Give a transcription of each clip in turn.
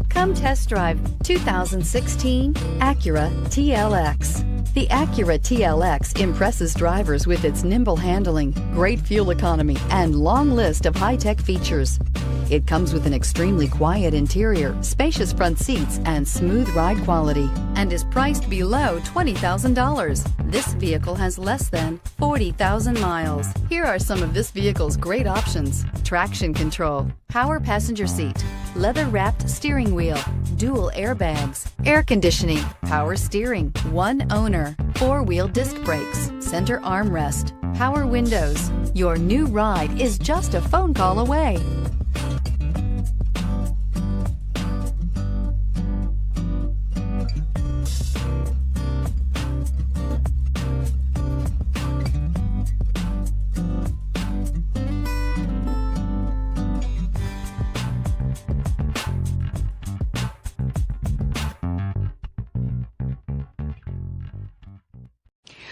Come test drive 2016 Acura TLX. The Acura TLX impresses drivers with its nimble handling, great fuel economy, and long list of high-tech features. It comes with an extremely quiet interior, spacious front seats, and smooth ride quality, and is priced below $20,000. This vehicle has less than 40,000 miles. Here are some of this vehicle's great options: traction control, power passenger seat, leather-wrapped steering wheel, dual airbags, air conditioning, power steering, one owner, four-wheel disc brakes, center armrest, power windows. Your new ride is just a phone call away.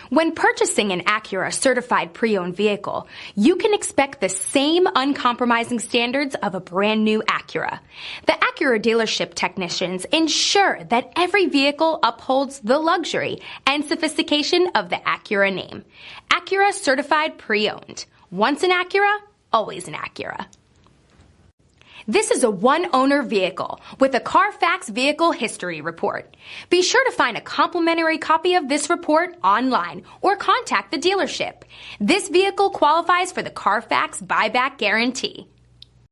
When purchasing an Acura certified pre-owned vehicle, you can expect the same uncompromising standards of a brand new Acura. The Acura dealership technicians ensure that every vehicle upholds the luxury and sophistication of the Acura name. Acura certified pre-owned. Once an Acura, always an Acura. This is a one-owner vehicle with a Carfax Vehicle History Report. Be sure to find a complimentary copy of this report online or contact the dealership. This vehicle qualifies for the Carfax Buyback Guarantee.